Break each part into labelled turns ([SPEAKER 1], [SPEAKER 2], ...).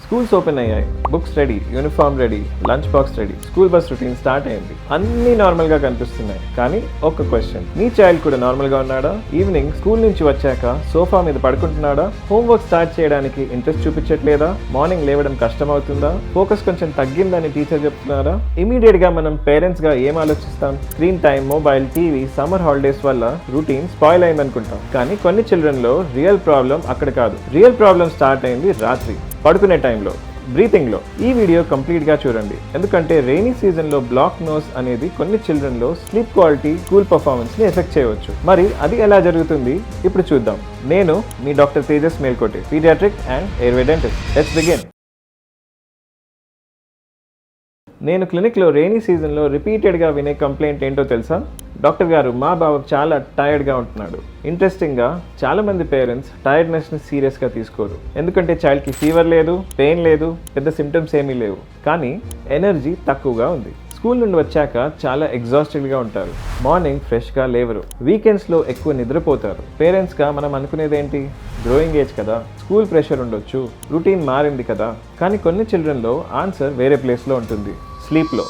[SPEAKER 1] Schools open అయ్యాయి, books ready, uniform ready, lunch box ready, school bus routine start అయింది. అన్నీ నార్మల్గా కనిపిస్తున్నాయి. కానీ ఒక్క క్వశ్చన్, మీ చైల్డ్ కూడా నార్మల్గా ఉన్నాడా? ఈవినింగ్ స్కూల్ నుంచి వచ్చాక సోఫా మీద పడుకుంటున్నాడా? హోంవర్క్ స్టార్ట్ చేయడానికి ఇంట్రెస్ట్ చూపించట్లేదా? మార్నింగ్ లేవడం కష్టం అవుతుందా? ఫోకస్ కొంచెం తగ్గిందని టీచర్ చెప్తున్నారా? ఇమీడియట్ గా మనం పేరెంట్స్ గా ఏం ఆలోచిస్తాం? Screen time, mobile, TV, summer holidays వల్ల రూటీన్ స్పాయిల్ అయిందనుకుంటాం. కానీ కొన్ని చిల్డ్రన్ లో రియల్ ప్రాబ్లం అక్కడ కాదు. రియల్ ప్రాబ్లం స్టార్ట్ అయింది రాత్రి పడుకునే టైంలో, బ్రీతింగ్లో. ఈ వీడియో కంప్లీట్గా చూడండి, ఎందుకంటే రెయినీ సీజన్లో బ్లాక్ నోస్ అనేది కొన్ని చిల్డ్రన్లో స్లీప్ క్వాలిటీ, స్కూల్ పర్ఫార్మెన్స్ని ఎఫెక్ట్ చేయవచ్చు. మరి అది ఎలా జరుగుతుంది ఇప్పుడు చూద్దాం. నేను మీ doctor Tejas Melkote, paediatric and airway dentist. Let's begin. నేను క్లినిక్లో రెయినీ సీజన్లో రిపీటెడ్గా వినే కంప్లైంట్ ఏంటో తెలుసా? డాక్టర్ గారు, మా బాబు చాలా టైర్డ్గా ఉంటున్నాడు. ఇంట్రెస్టింగ్గా చాలామంది పేరెంట్స్ టైర్డ్నెస్ని సీరియస్గా తీసుకోరు. ఎందుకంటే చైల్డ్కి ఫీవర్ లేదు, పెయిన్ లేదు, పెద్ద సిమ్టమ్స్ ఏమీ లేవు. కానీ ఎనర్జీ తక్కువగా ఉంది. స్కూల్ నుండి వచ్చాక చాలా ఎగ్జాస్టెడ్గా ఉంటారు. మార్నింగ్ ఫ్రెష్గా లేవరు. వీకెండ్స్లో ఎక్కువ నిద్రపోతారు. పేరెంట్స్గా మనం అనుకునేది ఏంటి? గ్రోయింగ్ ఏజ్ కదా, స్కూల్ ప్రెషర్ ఉండొచ్చు, రొటీన్ మారింది కదా. కానీ కొన్ని చిల్డ్రన్లో ఆన్సర్ వేరే ప్లేస్లో ఉంటుంది, స్లీప్లో.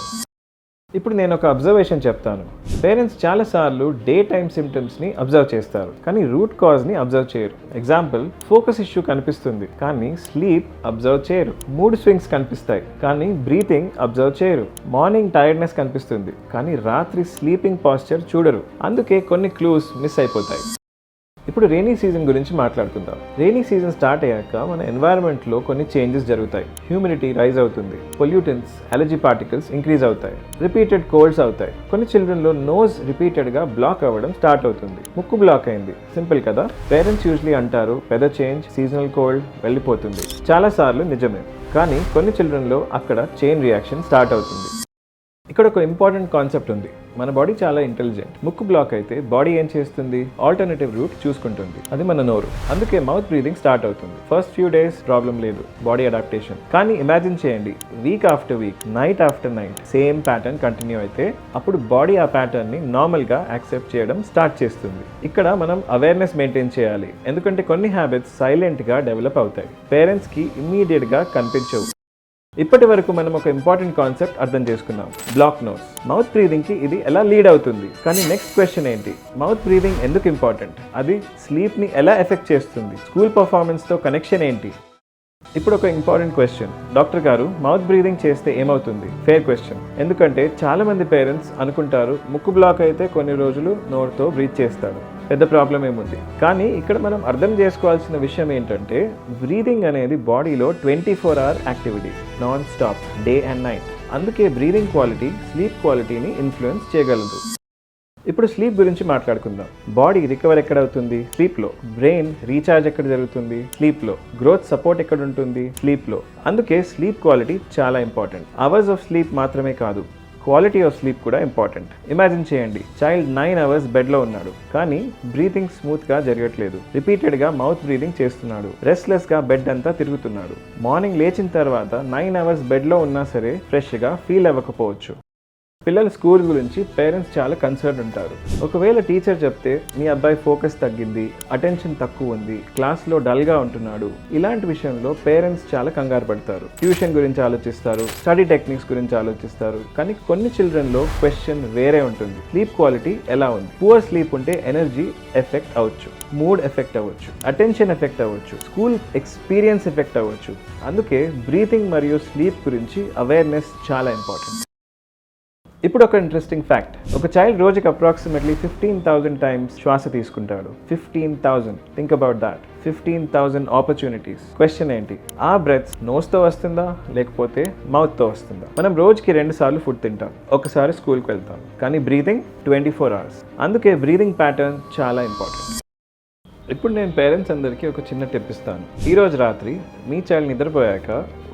[SPEAKER 1] ఇప్పుడు నేను ఒక అబ్జర్వేషన్ చెప్తాను. పేరెంట్స్ చాలాసార్లు డే టైమ్ సిమ్టమ్స్ని అబ్జర్వ్ చేస్తారు, కానీ రూట్ కాజ్ని అబ్జర్వ్ చేయరు. ఎగ్జాంపుల్, ఫోకస్ ఇష్యూ కనిపిస్తుంది, కానీ స్లీప్ అబ్జర్వ్ చేయరు. మూడ్ స్వింగ్స్ కనిపిస్తాయి, కానీ బ్రీతింగ్ అబ్జర్వ్ చేయరు. మార్నింగ్ టైర్డ్నెస్ కనిపిస్తుంది, కానీ రాత్రి స్లీపింగ్ పాస్చర్ చూడరు. అందుకే కొన్ని క్లూస్ మిస్ అయిపోతాయి. ఇప్పుడు రెయినీ సీజన్ గురించి మాట్లాడుకుందాం. రెయినీ సీజన్ స్టార్ట్ అయ్యాక మన ఎన్వైరన్మెంట్లో కొన్ని చేంజెస్ జరుగుతాయి. హ్యూమిడిటీ రైజ్ అవుతుంది, పొల్యూటెంట్స్, అలర్జీ పార్టికల్స్ ఇంక్రీజ్ అవుతాయి, రిపీటెడ్ కోల్డ్స్ అవుతాయి. కొన్ని చిల్డ్రన్లో నోస్ రిపీటెడ్గా బ్లాక్ అవ్వడం స్టార్ట్ అవుతుంది. ముక్కు బ్లాక్ అయింది, సింపుల్ కదా. పేరెంట్స్ యూజువలీ అంటారు వెదర్ చేంజ్, సీజనల్ కోల్డ్, వెళ్ళిపోతుంది. చాలాసార్లు నిజమే, కానీ కొన్ని చిల్డ్రన్లో అక్కడ చైన్ రియాక్షన్ స్టార్ట్ అవుతుంది. ఇక్కడ ఒక ఇంపార్టెంట్ కాన్సెప్ట్ ఉంది. మన బాడీ చాలా ఇంటెలిజెంట్. ముక్కు బ్లాక్ అయితే బాడీ ఏం చేస్తుంది? ఆల్టర్నేటివ్ రూట్ చూసుకుంటుంది. అది మన నోరు. అందుకే మౌత్ బ్రీదింగ్ స్టార్ట్ అవుతుంది. ఫస్ట్ ఫ్యూ డేస్ ప్రాబ్లం లేదు, బాడీ అడాప్టేషన్. కానీ ఇమాజిన్ చేయండి, week after week, night after night same pattern continue అయితే అప్పుడు బాడీ ఆ ప్యాటర్న్ని నార్మల్గా యాక్సెప్ట్ చేయడం స్టార్ట్ చేస్తుంది. ఇక్కడ మనం అవేర్నెస్ మెయింటైన్ చేయాలి, ఎందుకంటే కొన్ని హ్యాబిట్స్ సైలెంట్గా డెవలప్ అవుతాయి, పేరెంట్స్కి ఇమ్మీడియట్గా కనిపించవు. ఇప్పటి వరకు మనం ఒక ఇంపార్టెంట్ కాన్సెప్ట్ అర్థం చేసుకున్నాం, బ్లాక్ నోస్. మౌత్ బ్రీదింగ్కి ఇది ఎలా లీడ్ అవుతుంది? కానీ నెక్స్ట్ క్వశ్చన్ ఏంటి? మౌత్ బ్రీదింగ్ ఎందుకు ఇంపార్టెంట్? అది స్లీప్ని ఎలా ఎఫెక్ట్ చేస్తుంది? స్కూల్ పర్ఫార్మెన్స్తో కనెక్షన్ ఏంటి? ఇప్పుడు ఒక ఇంపార్టెంట్ క్వశ్చన్, డాక్టర్ గారు మౌత్ బ్రీదింగ్ చేస్తే ఏమవుతుంది? Fair question. ఎందుకంటే చాలామంది పేరెంట్స్ అనుకుంటారు ముక్కు బ్లాక్ అయితే కొన్ని రోజులు నోరుతో బ్రీత్ చేస్తాడు, పెద్ద ప్రాబ్లం ఏముంది. కానీ ఇక్కడ మనం అర్థం చేసుకోవాల్సిన విషయం ఏంటంటే, బ్రీదింగ్ అనేది బాడీలో 24 hour activity, non stop, day and night. అందుకే బ్రీదింగ్ క్వాలిటీ స్లీప్ క్వాలిటీని ఇన్ఫ్లుయెన్స్ చేయగలదు. ఇప్పుడు స్లీప్ గురించి మాట్లాడుకుందాం. బాడీ రికవర్ ఎక్కడ అవుతుంది? స్లీప్లో. బ్రెయిన్ రీఛార్జ్ ఎక్కడ జరుగుతుంది? స్లీప్లో. గ్రోత్ సపోర్ట్ ఎక్కడ ఉంటుంది? స్లీప్లో. అందుకే స్లీప్ క్వాలిటీ చాలా ఇంపార్టెంట్. అవర్స్ ఆఫ్ స్లీప్ మాత్రమే కాదు, క్వాలిటీ ఆఫ్ స్లీప్ కూడా ఇంపార్టెంట్. ఇమాజిన్ చేయండి, చైల్డ్ 9 hours బెడ్లో ఉన్నాడు, కానీ బ్రీతింగ్ స్మూత్గా జరగట్లేదు. రిపీటెడ్గా మౌత్ బ్రీదింగ్ చేస్తున్నాడు, రెస్ట్లెస్గా బెడ్ అంతా తిరుగుతున్నాడు. మార్నింగ్ లేచిన తర్వాత 9 hours బెడ్లో ఉన్నా సరే ఫ్రెష్గా ఫీల్ అవ్వకపోవచ్చు. పిల్లల స్కూల్ గురించి పేరెంట్స్ చాలా కన్సర్న్ ఉంటారు. ఒకవేళ టీచర్ చెప్తే మీ అబ్బాయి ఫోకస్ తగ్గింది, అటెన్షన్ తక్కువ ఉంది, క్లాస్లో డల్గా ఉంటున్నాడు, ఇలాంటి విషయంలో పేరెంట్స్ చాలా కంగారు పడతారు. ట్యూషన్ గురించి ఆలోచిస్తారు, స్టడీ టెక్నిక్స్ గురించి ఆలోచిస్తారు. కానీ కొన్ని చిల్డ్రన్లో క్వశ్చన్ వేరే ఉంటుంది, స్లీప్ క్వాలిటీ ఎలా ఉంది? పువర్ స్లీప్ ఉంటే ఎనర్జీ ఎఫెక్ట్ అవ్వచ్చు, మూడ్ ఎఫెక్ట్ అవ్వచ్చు, అటెన్షన్ ఎఫెక్ట్ అవ్వచ్చు, స్కూల్ ఎక్స్పీరియన్స్ ఎఫెక్ట్ అవ్వచ్చు. అందుకే బ్రీతింగ్ మరియు స్లీప్ గురించి అవేర్నెస్ చాలా ఇంపార్టెంట్. ఇప్పుడు ఒక ఇంట్రెస్టింగ్ ఫ్యాక్ట్, ఒక చైల్డ్ రోజుకి అప్రాక్సిమేట్లీ 15,000 టైమ్స్ శ్వాస తీసుకుంటాడు. 15,000. Think about that. 15,000 opportunities. Question ఏంటి? ఆ బ్రెత్స్ నోస్తో వస్తుందా లేకపోతే మౌత్తో వస్తుందా? మనం రోజుకి 2 సార్లు ఫుడ్ తింటాం, ఒకసారి స్కూల్కి వెళ్తాం, కానీ బ్రీతింగ్ 24 hours. అందుకే బ్రీతింగ్ ప్యాటర్న్ చాలా ఇంపార్టెంట్. ఇప్పుడు నేను పేరెంట్స్ అందరికీ ఒక చిన్న టిప్ ఇస్తాను. ఈరోజు రాత్రి మీ చైల్డ్ నిద్రపోయాక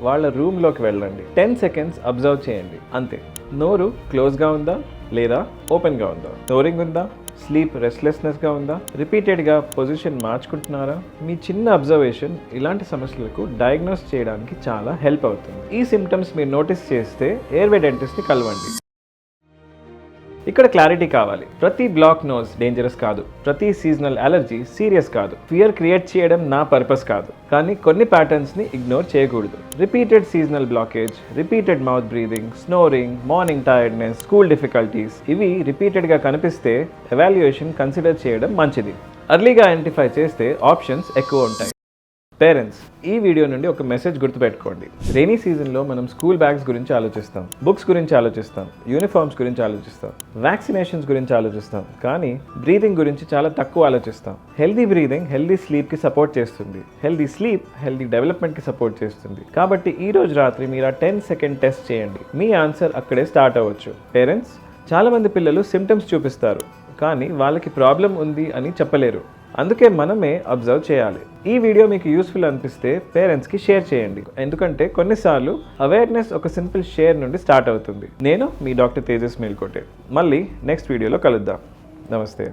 [SPEAKER 1] వాళ్ళ రూమ్లోకి వెళ్ళండి, 10 seconds అబ్జర్వ్ చేయండి, అంతే. నోరు క్లోజ్గా ఉందా లేదా ఓపెన్గా ఉందా? నోరింగ్ ఉందా? స్లీప్ రెస్ట్లెస్నెస్గా ఉందా? రిపీటెడ్గా పొజిషన్ మార్చుకుంటున్నారా? మీ చిన్న అబ్జర్వేషన్ ఇలాంటి సమస్యలకు డయాగ్నోస్ చేయడానికి చాలా హెల్ప్ అవుతుంది. ఈ సిమ్టమ్స్ మీరు నోటీస్ చేస్తే ఎయిర్వే డెంటిస్ట్ని కలవండి. ఇక్కడ క్లారిటీ కావాలి. ప్రతి బ్లాక్ నోస్ డేంజరస్ కాదు, ప్రతి సీజనల్ అలర్జీ సీరియస్ కాదు, ఫియర్ క్రియేట్ చేయడం నా పర్పస్ కాదు. కానీ కొన్ని ప్యాటర్న్స్ని ఇగ్నోర్ చేయకూడదు. Repeated seasonal blockage, repeated mouth breathing, snoring, morning tiredness, school difficulties, ఇవి రిపీటెడ్గా కనిపిస్తే ఎవాల్యుయేషన్ కన్సిడర్ చేయడం మంచిది. అర్లీగా ఐడెంటిఫై చేస్తే ఆప్షన్స్ ఎక్కువ ఉంటాయి. పేరెంట్స్, ఈ వీడియో నుండి ఒక మెసేజ్ గుర్తుపెట్టుకోండి. రెయినీ సీజన్లో మనం స్కూల్ బ్యాగ్స్ గురించి ఆలోచిస్తాం, బుక్స్ గురించి ఆలోచిస్తాం, యూనిఫామ్స్ గురించి ఆలోచిస్తాం, వ్యాక్సినేషన్స్ గురించి ఆలోచిస్తాం, కానీ బ్రీదింగ్ గురించి చాలా తక్కువ ఆలోచిస్తాం. హెల్దీ బ్రీదింగ్ హెల్దీ స్లీప్కి సపోర్ట్ చేస్తుంది, హెల్దీ స్లీప్ హెల్దీ డెవలప్మెంట్కి సపోర్ట్ చేస్తుంది. కాబట్టి ఈ రోజు రాత్రి మీరు ఆ 10 సెకండ్ టెస్ట్ చేయండి. మీ ఆన్సర్ అక్కడే స్టార్ట్ అవ్వచ్చు. పేరెంట్స్, చాలామంది పిల్లలు సిమ్టమ్స్ చూపిస్తారు, కానీ వాళ్ళకి ప్రాబ్లం ఉంది అని చెప్పలేరు. అందుకే మనమే అబ్జర్వ్ చేయాలి. ఈ వీడియో మీకు యూస్ఫుల్ అనిపిస్తే పేరెంట్స్కి షేర్ చేయండి, ఎందుకంటే కొన్నిసార్లు అవేర్నెస్ ఒక సింపుల్ షేర్ నుండి స్టార్ట్ అవుతుంది. నేను మీ డాక్టర్ తేజస్ మేల్కోటే. మళ్ళీ నెక్స్ట్ వీడియోలో కలుద్దాం. నమస్తే.